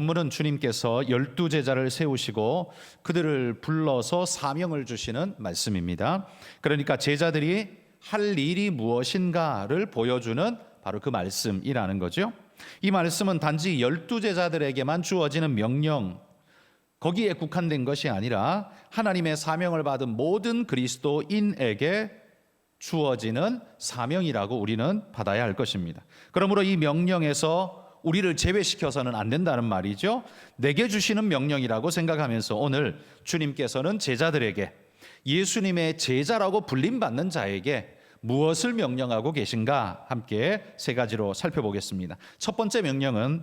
본문은 주님께서 12제자를 세우시고 그들을 불러서 사명을 주시는 말씀입니다. 그러니까 제자들이 할 일이 무엇인가를 보여주는 바로 그 말씀이라는 거죠. 이 말씀은 단지 12제자들에게만 주어지는 명령, 거기에 국한된 것이 아니라 하나님의 사명을 받은 모든 그리스도인에게 주어지는 사명이라고 우리는 받아야 할 것입니다. 그러므로 이 명령에서 우리를 제외시켜서는 안 된다는 말이죠. 내게 주시는 명령이라고 생각하면서 오늘 주님께서는 제자들에게, 예수님의 제자라고 불림받는 자에게 무엇을 명령하고 계신가 함께 세 가지로 살펴보겠습니다. 첫 번째 명령은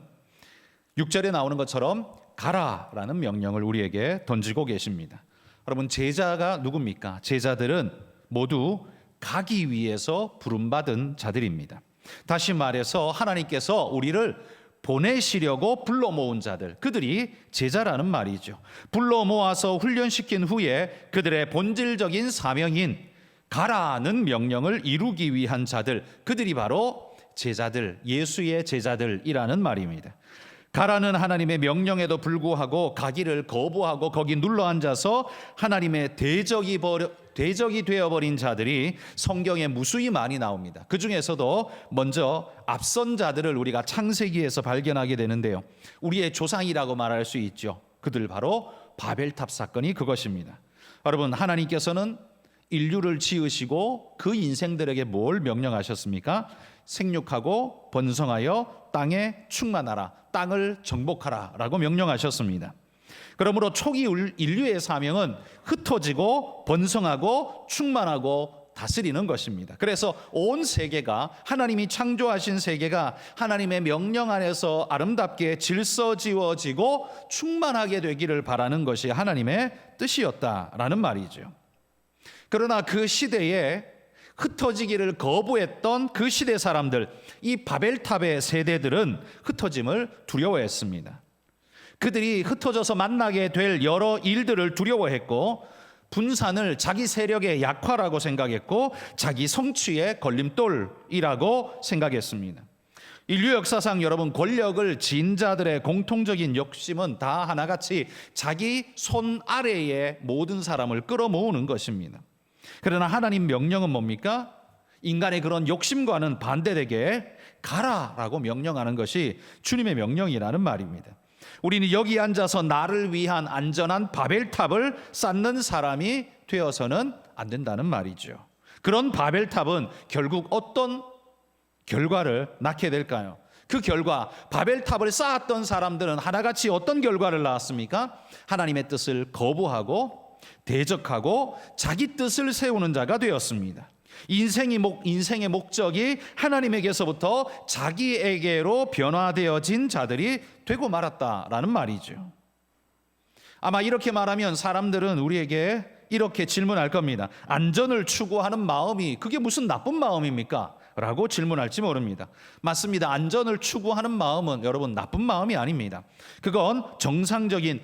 6절에 나오는 것처럼 가라라는 명령을 우리에게 던지고 계십니다. 여러분, 제자가 누굽니까? 제자들은 모두 가기 위해서 부름받은 자들입니다. 다시 말해서 하나님께서 우리를 보내시려고 불러 모은 자들, 그들이 제자라는 말이죠. 불러 모아서 훈련시킨 후에 그들의 본질적인 사명인 가라는 명령을 이루기 위한 자들, 그들이 바로 제자들, 예수의 제자들이라는 말입니다. 가라는 하나님의 명령에도 불구하고 가기를 거부하고 거기 눌러앉아서 하나님의 대적이 되어버린 자들이 성경에 무수히 많이 나옵니다. 그 중에서도 먼저 앞선 자들을 우리가 창세기에서 발견하게 되는데요, 우리의 조상이라고 말할 수 있죠. 그들 바로 바벨탑 사건이 그것입니다. 여러분, 하나님께서는 인류를 지으시고 그 인생들에게 뭘 명령하셨습니까? 생육하고 번성하여 땅에 충만하라, 땅을 정복하라 라고 명령하셨습니다. 그러므로 초기 인류의 사명은 흩어지고 번성하고 충만하고 다스리는 것입니다. 그래서 온 세계가, 하나님이 창조하신 세계가 하나님의 명령 안에서 아름답게 질서지워지고 충만하게 되기를 바라는 것이 하나님의 뜻이었다라는 말이죠. 그러나 그 시대에 흩어지기를 거부했던 그 시대 사람들, 이 바벨탑의 세대들은 흩어짐을 두려워했습니다. 그들이 흩어져서 만나게 될 여러 일들을 두려워했고, 분산을 자기 세력의 약화라고 생각했고, 자기 성취의 걸림돌이라고 생각했습니다. 인류 역사상 여러분, 권력을 쥔 자들의 공통적인 욕심은 다 하나같이 자기 손 아래의 모든 사람을 끌어모으는 것입니다. 그러나 하나님 명령은 뭡니까? 인간의 그런 욕심과는 반대되게 가라라고 명령하는 것이 주님의 명령이라는 말입니다. 우리는 여기 앉아서 나를 위한 안전한 바벨탑을 쌓는 사람이 되어서는 안 된다는 말이죠. 그런 바벨탑은 결국 어떤 결과를 낳게 될까요? 그 결과, 바벨탑을 쌓았던 사람들은 하나같이 어떤 결과를 낳았습니까? 하나님의 뜻을 거부하고 대적하고 자기 뜻을 세우는 자가 되었습니다. 인생의 목적이 하나님에게서부터 자기에게로 변화되어진 자들이 되고 말았다라는 말이죠. 아마 이렇게 말하면 사람들은 우리에게 이렇게 질문할 겁니다. 안전을 추구하는 마음이 그게 무슨 나쁜 마음입니까? 라고 질문할지 모릅니다. 맞습니다. 안전을 추구하는 마음은 여러분 나쁜 마음이 아닙니다. 그건 정상적인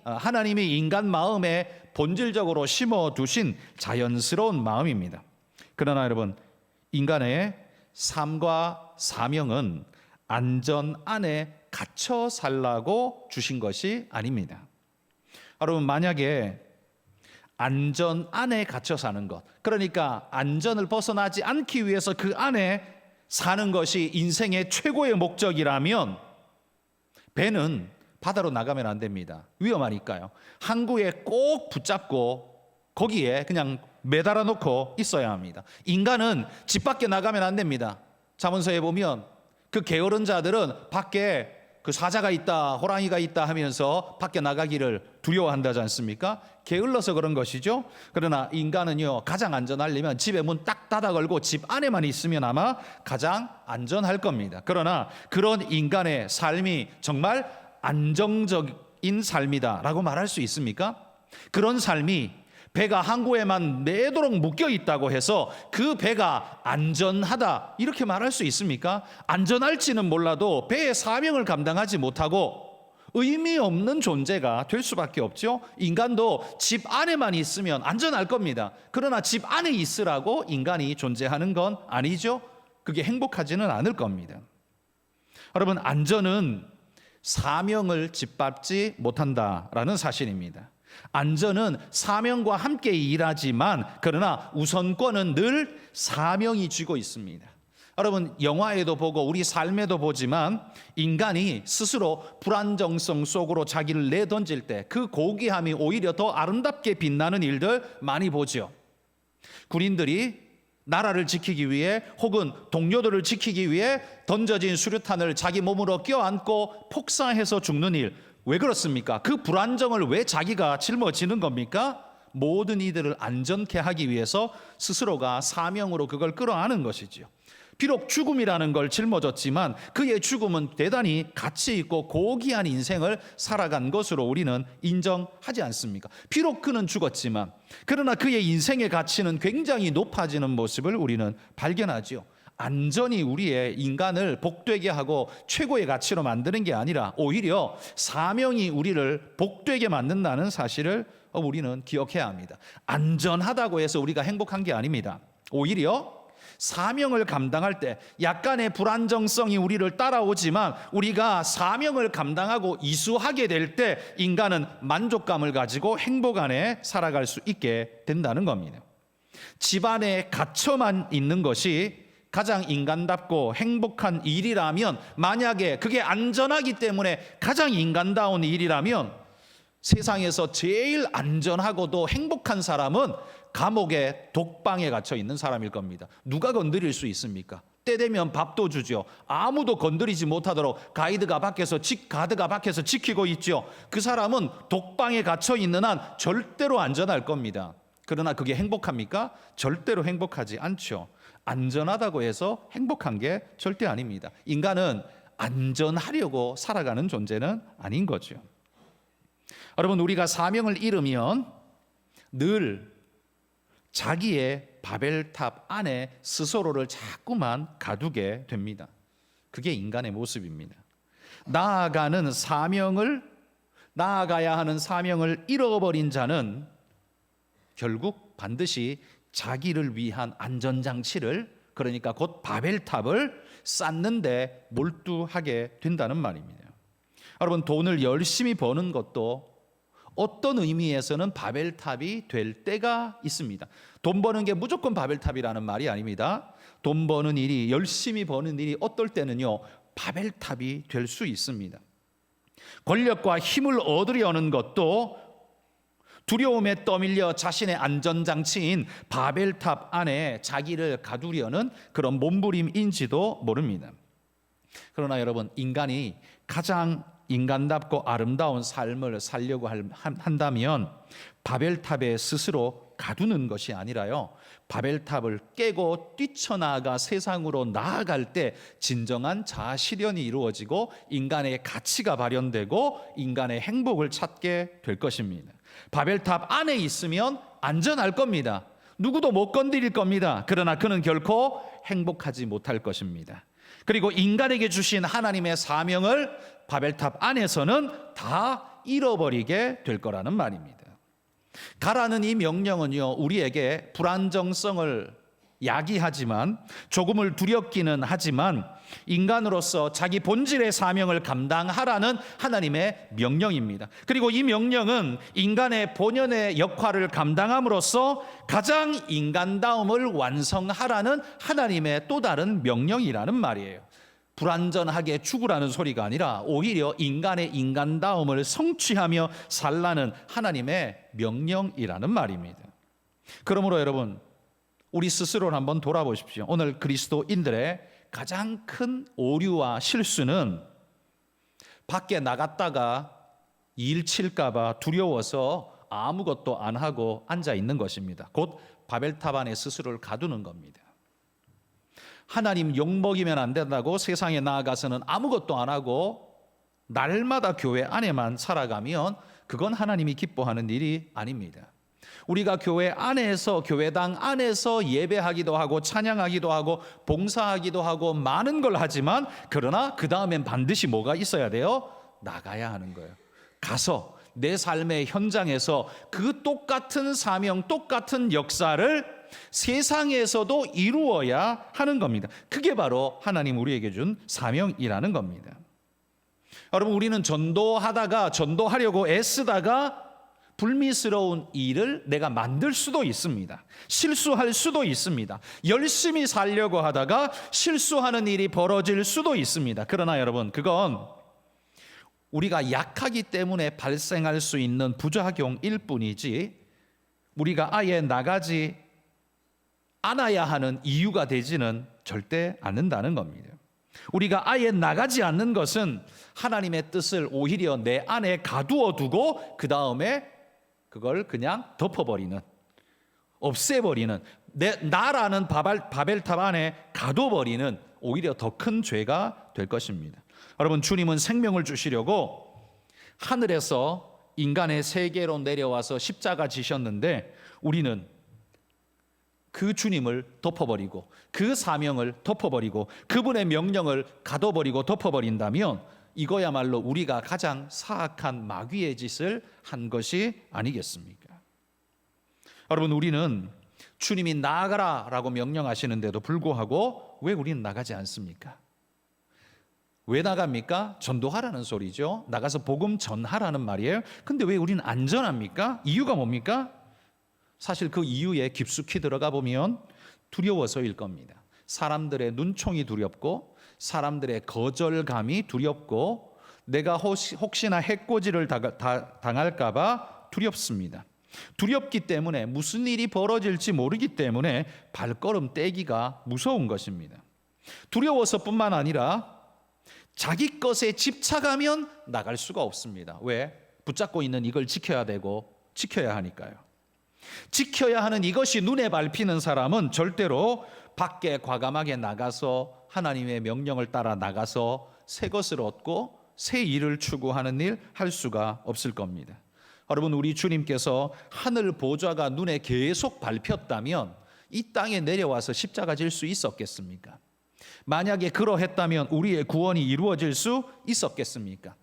하나님이 인간 마음에 본질적으로 심어두신 자연스러운 마음입니다. 그러나 여러분, 인간의 삶과 사명은 안전 안에 갇혀 살라고 주신 것이 아닙니다. 여러분, 만약에 안전 안에 갇혀 사는 것, 그러니까 안전을 벗어나지 않기 위해서 그 안에 사는 것이 인생의 최고의 목적이라면 배는 바다로 나가면 안 됩니다. 위험하니까요. 항구에 꼭 붙잡고 거기에 그냥 매달아 놓고 있어야 합니다. 인간은 집 밖에 나가면 안 됩니다. 잠언서에 보면 그 게으른 자들은 밖에 그 사자가 있다, 호랑이가 있다 하면서 밖에 나가기를 두려워한다지 않습니까? 게을러서 그런 것이죠. 그러나 인간은요, 가장 안전하려면 집에 문 딱 닫아 걸고 집 안에만 있으면 아마 가장 안전할 겁니다. 그러나 그런 인간의 삶이 정말 안정적인 삶이다라고 말할 수 있습니까? 그런 삶이 배가 항구에만 내도록 묶여 있다고 해서 그 배가 안전하다 이렇게 말할 수 있습니까? 안전할지는 몰라도 배의 사명을 감당하지 못하고 의미 없는 존재가 될 수밖에 없죠. 인간도 집 안에만 있으면 안전할 겁니다. 그러나 집 안에 있으라고 인간이 존재하는 건 아니죠. 그게 행복하지는 않을 겁니다. 여러분, 안전은 사명을 짓밟지 못한다라는 사실입니다. 안전은 사명과 함께 일하지만 그러나 우선권은 늘 사명이 쥐고 있습니다. 여러분, 영화에도 보고 우리 삶에도 보지만 인간이 스스로 불안정성 속으로 자기를 내던질 때 그 고귀함이 오히려 더 아름답게 빛나는 일들 많이 보죠. 군인들이 나라를 지키기 위해 혹은 동료들을 지키기 위해 던져진 수류탄을 자기 몸으로 껴안고 폭사해서 죽는 일, 왜 그렇습니까? 그 불안정을 왜 자기가 짊어지는 겁니까? 모든 이들을 안전케 하기 위해서 스스로가 사명으로 그걸 끌어안은 것이지요. 비록 죽음이라는 걸 짊어졌지만 그의 죽음은 대단히 가치 있고 고귀한 인생을 살아간 것으로 우리는 인정하지 않습니까? 비록 그는 죽었지만 그러나 그의 인생의 가치는 굉장히 높아지는 모습을 우리는 발견하지요. 안전이 우리의 인간을 복되게 하고 최고의 가치로 만드는 게 아니라 오히려 사명이 우리를 복되게 만든다는 사실을 우리는 기억해야 합니다. 안전하다고 해서 우리가 행복한 게 아닙니다. 오히려 사명을 감당할 때 약간의 불안정성이 우리를 따라오지만 우리가 사명을 감당하고 이수하게 될 때 인간은 만족감을 가지고 행복 안에 살아갈 수 있게 된다는 겁니다. 집안에 갇혀만 있는 것이 가장 인간답고 행복한 일이라면, 만약에 그게 안전하기 때문에 가장 인간다운 일이라면 세상에서 제일 안전하고도 행복한 사람은 감옥의 독방에 갇혀 있는 사람일 겁니다. 누가 건드릴 수 있습니까? 때 되면 밥도 주죠. 아무도 건드리지 못하도록 가드가 밖에서 지키고 있죠. 그 사람은 독방에 갇혀 있는 한 절대로 안전할 겁니다. 그러나 그게 행복합니까? 절대로 행복하지 않죠. 안전하다고 해서 행복한 게 절대 아닙니다. 인간은 안전하려고 살아가는 존재는 아닌 거죠. 여러분, 우리가 사명을 잃으면 늘 자기의 바벨탑 안에 스스로를 자꾸만 가두게 됩니다. 그게 인간의 모습입니다. 나아가야 하는 사명을 잃어버린 자는 결국 반드시 자기를 위한 안전장치를, 그러니까 곧 바벨탑을 쌓는데 몰두하게 된다는 말입니다. 여러분, 돈을 열심히 버는 것도 어떤 의미에서는 바벨탑이 될 때가 있습니다. 돈 버는 게 무조건 바벨탑이라는 말이 아닙니다. 돈 버는 일이, 열심히 버는 일이 어떨 때는요 바벨탑이 될 수 있습니다. 권력과 힘을 얻으려는 것도 두려움에 떠밀려 자신의 안전장치인 바벨탑 안에 자기를 가두려는 그런 몸부림인지도 모릅니다. 그러나 여러분, 인간이 가장 인간답고 아름다운 삶을 살려고 한다면 바벨탑에 스스로 가두는 것이 아니라요, 바벨탑을 깨고 뛰쳐나가 세상으로 나아갈 때 진정한 자아실현이 이루어지고 인간의 가치가 발현되고 인간의 행복을 찾게 될 것입니다. 바벨탑 안에 있으면 안전할 겁니다. 누구도 못 건드릴 겁니다. 그러나 그는 결코 행복하지 못할 것입니다. 그리고 인간에게 주신 하나님의 사명을 바벨탑 안에서는 다 잃어버리게 될 거라는 말입니다. 가라는 이 명령은요, 우리에게 불안정성을 야기하지만, 조금을 두렵기는 하지만 인간으로서 자기 본질의 사명을 감당하라는 하나님의 명령입니다. 그리고 이 명령은 인간의 본연의 역할을 감당함으로써 가장 인간다움을 완성하라는 하나님의 또 다른 명령이라는 말이에요. 불안전하게 죽으라는 소리가 아니라 오히려 인간의 인간다움을 성취하며 살라는 하나님의 명령이라는 말입니다. 그러므로 여러분, 우리 스스로를 한번 돌아보십시오. 오늘 그리스도인들의 가장 큰 오류와 실수는 밖에 나갔다가 일 칠까 봐 두려워서 아무것도 안 하고 앉아 있는 것입니다. 곧 바벨탑 안에 스스로를 가두는 겁니다. 하나님 욕먹이면 안 된다고 세상에 나아가서는 아무것도 안 하고 날마다 교회 안에만 살아가면 그건 하나님이 기뻐하는 일이 아닙니다. 우리가 교회 안에서, 교회당 안에서 예배하기도 하고 찬양하기도 하고 봉사하기도 하고 많은 걸 하지만, 그러나 그 다음엔 반드시 뭐가 있어야 돼요? 나가야 하는 거예요. 가서 내 삶의 현장에서 그 똑같은 사명, 똑같은 역사를 세상에서도 이루어야 하는 겁니다. 그게 바로 하나님 우리에게 준 사명이라는 겁니다. 여러분, 우리는 전도하려고 애쓰다가 불미스러운 일을 내가 만들 수도 있습니다. 실수할 수도 있습니다. 열심히 살려고 하다가 실수하는 일이 벌어질 수도 있습니다. 그러나 여러분, 그건 우리가 약하기 때문에 발생할 수 있는 부작용일 뿐이지 우리가 아예 나가지 않아야 하는 이유가 되지는 절대 않는다는 겁니다. 우리가 아예 나가지 않는 것은 하나님의 뜻을 오히려 내 안에 가두어 두고 그 다음에 그걸 그냥 덮어버리는, 없애버리는, 나라는 바벨탑 안에 가둬버리는 오히려 더 큰 죄가 될 것입니다. 여러분, 주님은 생명을 주시려고 하늘에서 인간의 세계로 내려와서 십자가 지셨는데 우리는 그 주님을 덮어버리고 그 사명을 덮어버리고 그분의 명령을 가둬버리고 덮어버린다면 이거야말로 우리가 가장 사악한 마귀의 짓을 한 것이 아니겠습니까? 여러분, 우리는 주님이 나아가라라고 명령하시는데도 불구하고 왜 우리는 나가지 않습니까? 왜 나갑니까? 전도하라는 소리죠. 나가서 복음 전하라는 말이에요. 근데 왜 우리는 안전합니까? 이유가 뭡니까? 사실 그 이유에 깊숙이 들어가 보면 두려워서일 겁니다. 사람들의 눈총이 두렵고 사람들의 거절감이 두렵고 내가 혹시나 해코지를 당할까 봐 두렵습니다. 두렵기 때문에 무슨 일이 벌어질지 모르기 때문에 발걸음 떼기가 무서운 것입니다. 두려워서뿐만 아니라 자기 것에 집착하면 나갈 수가 없습니다. 왜? 붙잡고 있는 이걸 지켜야 되고 지켜야 하니까요. 지켜야 하는 이것이 눈에 밟히는 사람은 절대로 밖에 과감하게 나가서 하나님의 명령을 따라 나가서 새 것을 얻고 새 일을 추구하는 일 할 수가 없을 겁니다. 여러분, 우리 주님께서 하늘 보좌가 눈에 계속 밟혔다면 이 땅에 내려와서 십자가 질 수 있었겠습니까? 만약에 그러했다면 우리의 구원이 이루어질 수 있었겠습니까?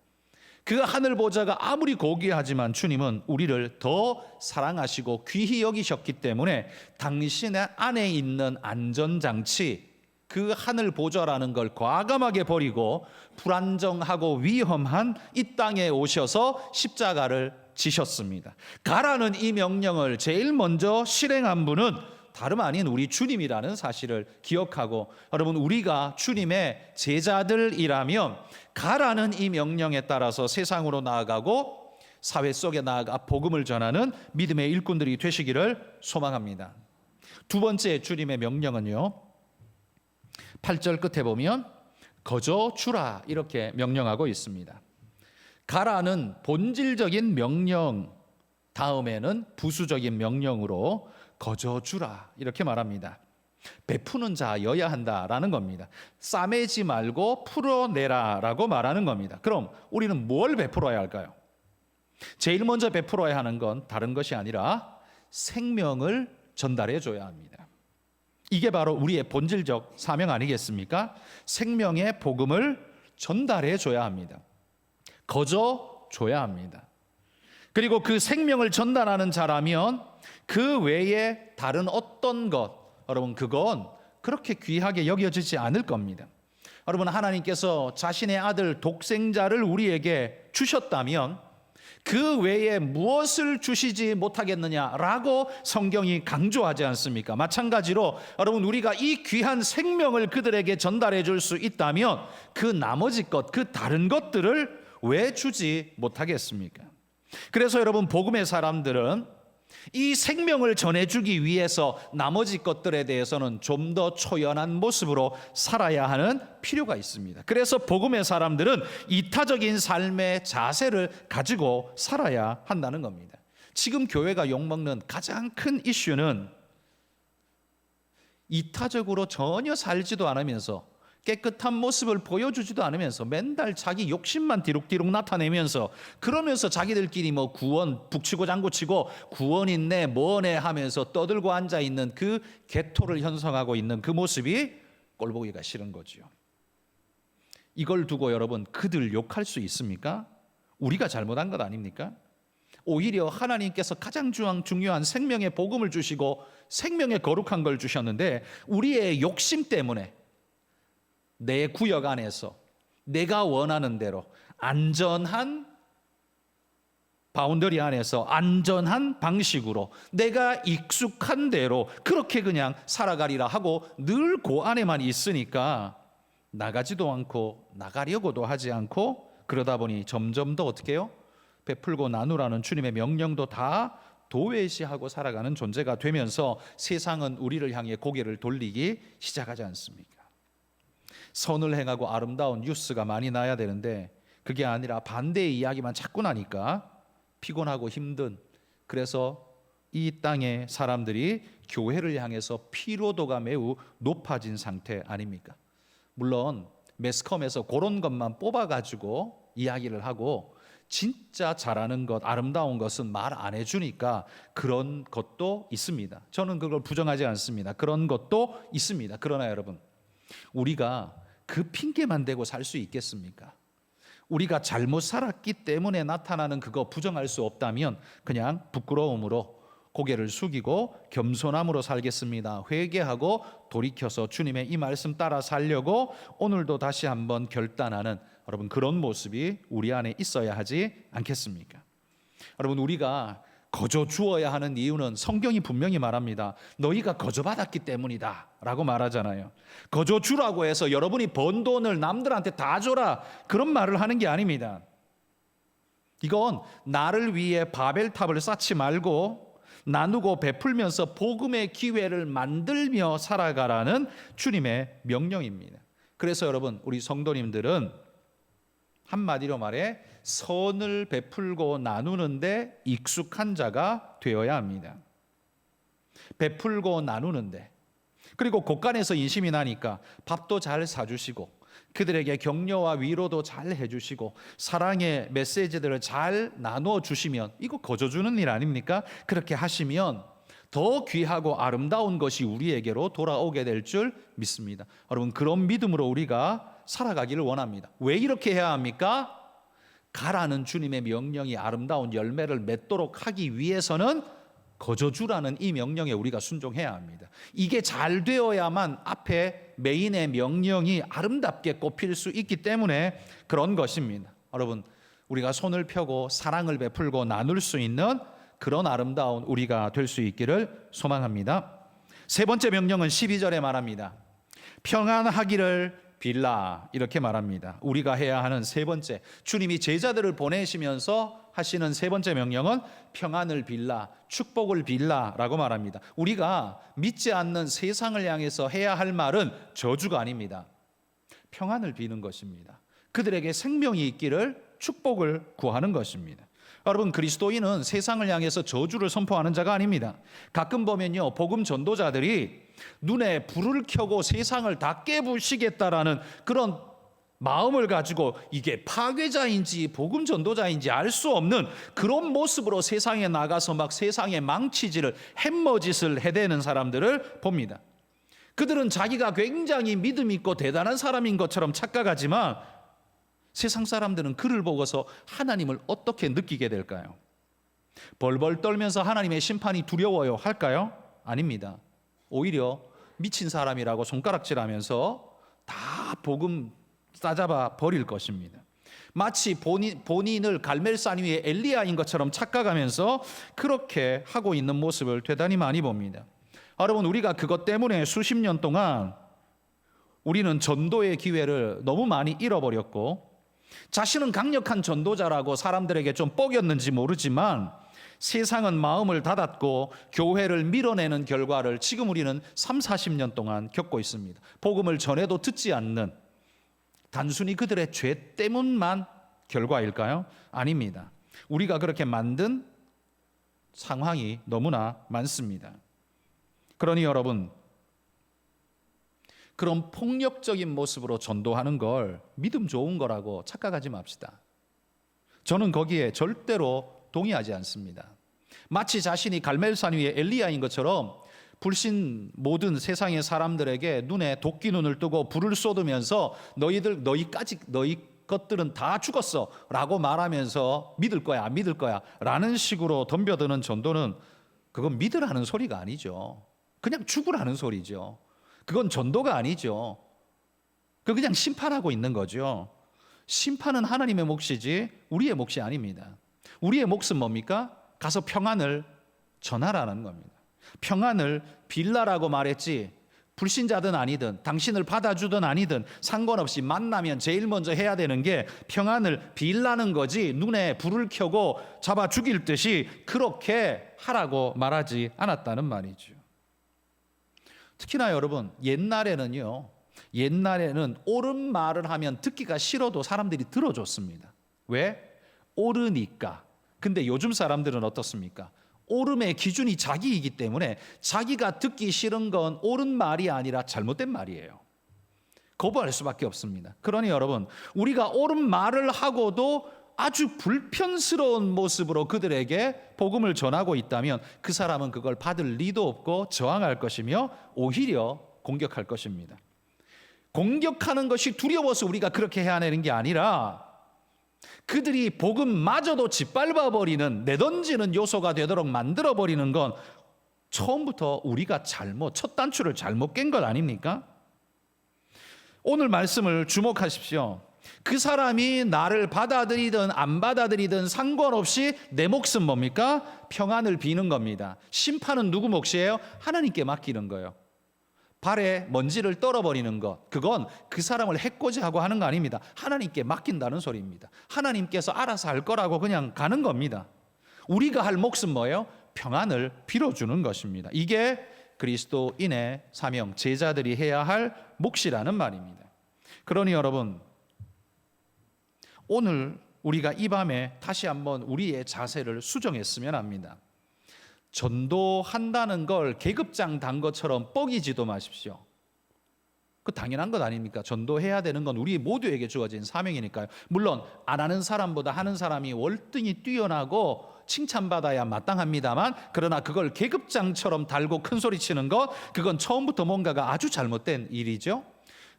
그 하늘 보좌가 아무리 고귀하지만 주님은 우리를 더 사랑하시고 귀히 여기셨기 때문에 당신의 안에 있는 안전장치, 그 하늘 보좌라는 걸 과감하게 버리고 불안정하고 위험한 이 땅에 오셔서 십자가를 지셨습니다. 가라는 이 명령을 제일 먼저 실행한 분은 다름 아닌 우리 주님이라는 사실을 기억하고, 여러분, 우리가 주님의 제자들이라면 가라는 이 명령에 따라서 세상으로 나아가고 사회 속에 나아가 복음을 전하는 믿음의 일꾼들이 되시기를 소망합니다. 두 번째 주님의 명령은요, 8절 끝에 보면 거저 주라 이렇게 명령하고 있습니다. 가라는 본질적인 명령 다음에는 부수적인 명령으로 거저 주라 이렇게 말합니다. 베푸는 자여야 한다라는 겁니다. 싸매지 말고 풀어내라라고 말하는 겁니다. 그럼 우리는 뭘 베풀어야 할까요? 제일 먼저 베풀어야 하는 건 다른 것이 아니라 생명을 전달해 줘야 합니다. 이게 바로 우리의 본질적 사명 아니겠습니까? 생명의 복음을 전달해 줘야 합니다. 거저 줘야 합니다. 그리고 그 생명을 전달하는 자라면 그 외에 다른 어떤 것, 여러분, 그건 그렇게 귀하게 여겨지지 않을 겁니다. 여러분, 하나님께서 자신의 아들 독생자를 우리에게 주셨다면 그 외에 무엇을 주시지 못하겠느냐라고 성경이 강조하지 않습니까? 마찬가지로 여러분, 우리가 이 귀한 생명을 그들에게 전달해 줄 수 있다면 그 나머지 것, 그 다른 것들을 왜 주지 못하겠습니까? 그래서 여러분, 복음의 사람들은 이 생명을 전해주기 위해서 나머지 것들에 대해서는 좀 더 초연한 모습으로 살아야 하는 필요가 있습니다. 그래서 복음의 사람들은 이타적인 삶의 자세를 가지고 살아야 한다는 겁니다. 지금 교회가 욕먹는 가장 큰 이슈는 이타적으로 전혀 살지도 않으면서 깨끗한 모습을 보여주지도 않으면서 맨날 자기 욕심만 뒤룩뒤룩 나타내면서 그러면서 자기들끼리 뭐 구원 북치고 장구치고 구원 있네 뭐네 하면서 떠들고 앉아있는 그 개토를 형성하고 있는 그 모습이 꼴보기가 싫은 거죠. 이걸 두고 여러분, 그들 욕할 수 있습니까? 우리가 잘못한 것 아닙니까? 오히려 하나님께서 가장 중요한 생명의 복음을 주시고 생명의 거룩한 걸 주셨는데 우리의 욕심 때문에 내 구역 안에서 내가 원하는 대로 안전한 바운더리 안에서 안전한 방식으로 내가 익숙한 대로 그렇게 그냥 살아가리라 하고 늘 그 안에만 있으니까 나가지도 않고 나가려고도 하지 않고 그러다 보니 점점 더 어떻게 해요? 베풀고 나누라는 주님의 명령도 다 도외시하고 살아가는 존재가 되면서 세상은 우리를 향해 고개를 돌리기 시작하지 않습니까? 선을 행하고 아름다운 뉴스가 많이 나야 되는데 그게 아니라 반대의 이야기만 자꾸 나니까 피곤하고 힘든, 그래서 이 땅의 사람들이 교회를 향해서 피로도가 매우 높아진 상태 아닙니까? 물론 매스컴에서 그런 것만 뽑아가지고 이야기를 하고 진짜 잘하는 것, 아름다운 것은 말 안 해주니까 그런 것도 있습니다. 저는 그걸 부정하지 않습니다. 그런 것도 있습니다. 그러나 여러분, 우리가 그 핑계만 대고 살 수 있겠습니까? 우리가 잘못 살았기 때문에 나타나는 그거 부정할 수 없다면 그냥 부끄러움으로 고개를 숙이고 겸손함으로 살겠습니다. 회개하고 돌이켜서 주님의 이 말씀 따라 살려고 오늘도 다시 한번 결단하는 여러분 그런 모습이 우리 안에 있어야 하지 않겠습니까? 여러분 우리가 거저 주어야 하는 이유는 성경이 분명히 말합니다. 너희가 거저 받았기 때문이다 라고 말하잖아요. 거저 주라고 해서 여러분이 번 돈을 남들한테 다 줘라 그런 말을 하는 게 아닙니다. 이건 나를 위해 바벨탑을 쌓지 말고 나누고 베풀면서 복음의 기회를 만들며 살아가라는 주님의 명령입니다. 그래서 여러분 우리 성도님들은 한마디로 말해 선을 베풀고 나누는데 익숙한 자가 되어야 합니다. 베풀고 나누는데, 그리고 곳간에서 인심이 나니까 밥도 잘 사주시고 그들에게 격려와 위로도 잘 해주시고 사랑의 메시지들을 잘 나누어 주시면 이거 거저 주는 일 아닙니까? 그렇게 하시면 더 귀하고 아름다운 것이 우리에게로 돌아오게 될 줄 믿습니다. 여러분 그런 믿음으로 우리가 살아가기를 원합니다. 왜 이렇게 해야 합니까? 가라는 주님의 명령이 아름다운 열매를 맺도록 하기 위해서는 거저 주라는 이 명령에 우리가 순종해야 합니다. 이게 잘 되어야만 앞에 메인의 명령이 아름답게 꼽힐 수 있기 때문에 그런 것입니다. 여러분 우리가 손을 펴고 사랑을 베풀고 나눌 수 있는 그런 아름다운 우리가 될 수 있기를 소망합니다. 세 번째 명령은 12절에 말합니다. 평안하기를 빌라 이렇게 말합니다. 우리가 해야 하는 세 번째, 주님이 제자들을 보내시면서 하시는 세 번째 명령은 평안을 빌라, 축복을 빌라라고 말합니다. 우리가 믿지 않는 세상을 향해서 해야 할 말은 저주가 아닙니다. 평안을 비는 것입니다. 그들에게 생명이 있기를 축복을 구하는 것입니다. 여러분 그리스도인은 세상을 향해서 저주를 선포하는 자가 아닙니다. 가끔 보면요 복음 전도자들이 눈에 불을 켜고 세상을 다 깨부시겠다라는 그런 마음을 가지고 이게 파괴자인지 복음 전도자인지 알 수 없는 그런 모습으로 세상에 나가서 막 세상의 망치질을 햄머짓을 해대는 사람들을 봅니다. 그들은 자기가 굉장히 믿음 있고 대단한 사람인 것처럼 착각하지만 세상 사람들은 그를 보고서 하나님을 어떻게 느끼게 될까요? 벌벌 떨면서 하나님의 심판이 두려워요 할까요? 아닙니다. 오히려 미친 사람이라고 손가락질하면서 다 복음 싸잡아 버릴 것입니다. 마치 본인을 갈멜산 위에 엘리야인 것처럼 착각하면서 그렇게 하고 있는 모습을 대단히 많이 봅니다. 여러분 우리가 그것 때문에 수십 년 동안 우리는 전도의 기회를 너무 많이 잃어버렸고 자신은 강력한 전도자라고 사람들에게 좀 뻐겼는지 모르지만 세상은 마음을 닫았고 교회를 밀어내는 결과를 지금 우리는 30-40년 동안 겪고 있습니다. 복음을 전해도 듣지 않는 단순히 그들의 죄 때문만 결과일까요? 아닙니다. 우리가 그렇게 만든 상황이 너무나 많습니다. 그러니 여러분 그런 폭력적인 모습으로 전도하는 걸 믿음 좋은 거라고 착각하지 맙시다. 저는 거기에 절대로 동의하지 않습니다. 마치 자신이 갈멜산 위에 엘리야인 것처럼 불신 모든 세상의 사람들에게 눈에 도끼 눈을 뜨고 불을 쏟으면서 너희 것들은 다 죽었어 라고 말하면서 믿을 거야 안 믿을 거야 라는 식으로 덤벼드는 전도는 그건 믿으라는 소리가 아니죠. 그냥 죽으라는 소리죠. 그건 전도가 아니죠. 그냥 심판하고 있는 거죠. 심판은 하나님의 몫이지 우리의 몫이 아닙니다. 우리의 몫은 뭡니까? 가서 평안을 전하라는 겁니다. 평안을 빌라라고 말했지, 불신자든 아니든 당신을 받아주든 아니든 상관없이 만나면 제일 먼저 해야 되는 게 평안을 빌라는 거지, 눈에 불을 켜고 잡아 죽일 듯이 그렇게 하라고 말하지 않았다는 말이죠. 특히나 여러분, 옛날에는 옳은 말을 하면 듣기가 싫어도 사람들이 들어줬습니다. 왜? 옳으니까. 근데 요즘 사람들은 어떻습니까? 옳음의 기준이 자기이기 때문에 자기가 듣기 싫은 건 옳은 말이 아니라 잘못된 말이에요. 거부할 수밖에 없습니다. 그러니 여러분, 우리가 옳은 말을 하고도 아주 불편스러운 모습으로 그들에게 복음을 전하고 있다면 그 사람은 그걸 받을 리도 없고 저항할 것이며 오히려 공격할 것입니다. 공격하는 것이 두려워서 우리가 그렇게 해야 하는 게 아니라 그들이 복음마저도 짓밟아버리는, 내던지는 요소가 되도록 만들어버리는 건 처음부터 우리가 첫 단추를 잘못 깬 것 아닙니까? 오늘 말씀을 주목하십시오. 그 사람이 나를 받아들이든 안 받아들이든 상관없이 내 몫은 뭡니까? 평안을 비는 겁니다. 심판은 누구 몫이에요? 하나님께 맡기는 거예요. 발에 먼지를 떨어버리는 것, 그건 그 사람을 해코지하고 하는 거 아닙니다. 하나님께 맡긴다는 소리입니다. 하나님께서 알아서 할 거라고 그냥 가는 겁니다. 우리가 할 몫은 뭐예요? 평안을 빌어주는 것입니다. 이게 그리스도인의 사명, 제자들이 해야 할 몫이라는 말입니다. 그러니 여러분, 오늘 우리가 이 밤에 다시 한번 우리의 자세를 수정했으면 합니다. 전도한다는 걸 계급장 단 것처럼 뻐기지도 마십시오. 그 당연한 것 아닙니까? 전도해야 되는 건 우리 모두에게 주어진 사명이니까요. 물론 안 하는 사람보다 하는 사람이 월등히 뛰어나고 칭찬받아야 마땅합니다만, 그러나 그걸 계급장처럼 달고 큰소리 치는 것, 그건 처음부터 뭔가가 아주 잘못된 일이죠.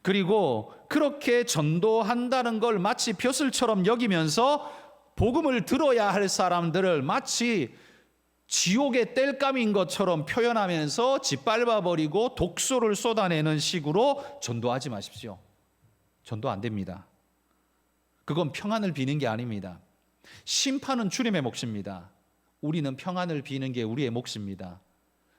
그리고 그렇게 전도한다는 걸 마치 벼슬처럼 여기면서 복음을 들어야 할 사람들을 마치 지옥의 땔감인 것처럼 표현하면서 짓밟아버리고 독소를 쏟아내는 식으로 전도하지 마십시오. 전도 안 됩니다. 그건 평안을 비는 게 아닙니다. 심판은 주님의 몫입니다. 우리는 평안을 비는 게 우리의 몫입니다.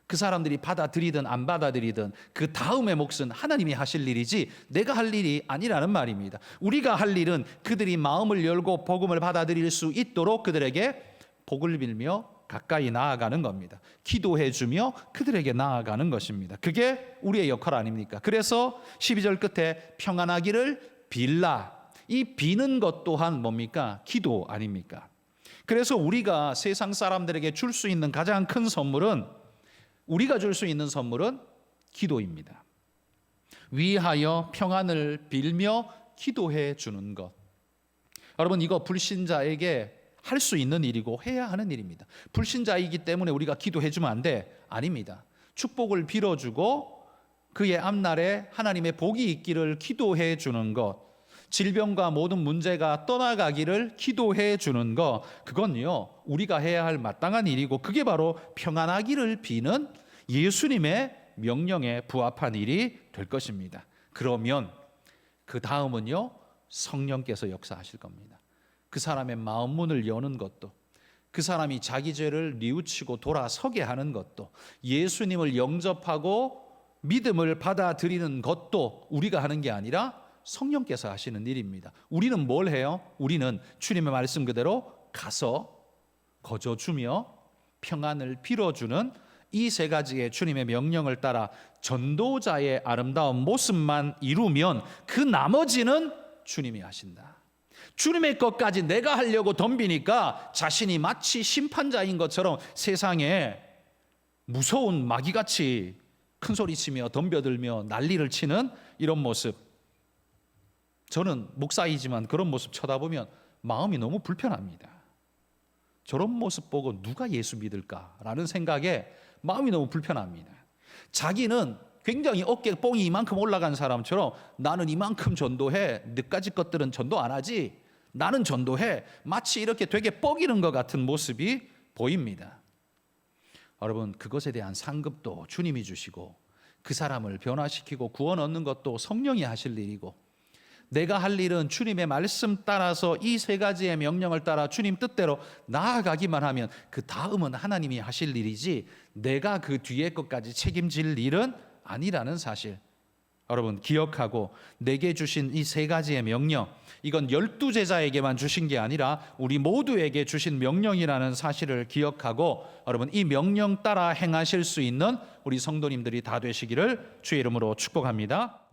그 사람들이 받아들이든 안 받아들이든 그 다음의 몫은 하나님이 하실 일이지 내가 할 일이 아니라는 말입니다. 우리가 할 일은 그들이 마음을 열고 복음을 받아들일 수 있도록 그들에게 복을 빌며 가까이 나아가는 겁니다. 기도해주며 그들에게 나아가는 것입니다. 그게 우리의 역할 아닙니까? 그래서 12절 끝에 평안하기를 빌라, 이 비는 것 또한 뭡니까? 기도 아닙니까? 그래서 우리가 세상 사람들에게 줄 수 있는 가장 큰 선물은, 우리가 줄 수 있는 선물은 기도입니다. 위하여 평안을 빌며 기도해 주는 것. 여러분, 이거 불신자에게 할 수 있는 일이고 해야 하는 일입니다. 불신자이기 때문에 우리가 기도해 주면 안 돼? 아닙니다. 축복을 빌어주고 그의 앞날에 하나님의 복이 있기를 기도해 주는 것, 질병과 모든 문제가 떠나가기를 기도해 주는 것, 그건요 우리가 해야 할 마땅한 일이고 그게 바로 평안하기를 비는 예수님의 명령에 부합한 일이 될 것입니다. 그러면 그 다음은요 성령께서 역사하실 겁니다. 그 사람의 마음 문을 여는 것도, 그 사람이 자기 죄를 뉘우치고 돌아서게 하는 것도, 예수님을 영접하고 믿음을 받아들이는 것도 우리가 하는 게 아니라 성령께서 하시는 일입니다. 우리는 뭘 해요? 우리는 주님의 말씀 그대로 가서 거저주며 평안을 빌어주는 이 세 가지의 주님의 명령을 따라 전도자의 아름다운 모습만 이루면 그 나머지는 주님이 하신다. 주님의 것까지 내가 하려고 덤비니까 자신이 마치 심판자인 것처럼 세상에 무서운 마귀같이 큰소리치며 덤벼들며 난리를 치는 이런 모습, 저는 목사이지만 그런 모습 쳐다보면 마음이 너무 불편합니다. 저런 모습 보고 누가 예수 믿을까라는 생각에 마음이 너무 불편합니다. 자기는 굉장히 어깨 뽕이 이만큼 올라간 사람처럼 나는 이만큼 전도해, 너까지 것들은 전도 안 하지, 나는 전도해, 마치 이렇게 되게 뻐기는 것 같은 모습이 보입니다. 여러분, 그것에 대한 상급도 주님이 주시고 그 사람을 변화시키고 구원 얻는 것도 성령이 하실 일이고 내가 할 일은 주님의 말씀 따라서 이 세 가지의 명령을 따라 주님 뜻대로 나아가기만 하면 그 다음은 하나님이 하실 일이지 내가 그 뒤에 것까지 책임질 일은 아니라는 사실, 여러분 기억하고, 내게 주신 이 세 가지의 명령, 이건 12제자에게만 주신 게 아니라 우리 모두에게 주신 명령이라는 사실을 기억하고, 여러분 이 명령 따라 행하실 수 있는 우리 성도님들이 다 되시기를 주의 이름으로 축복합니다.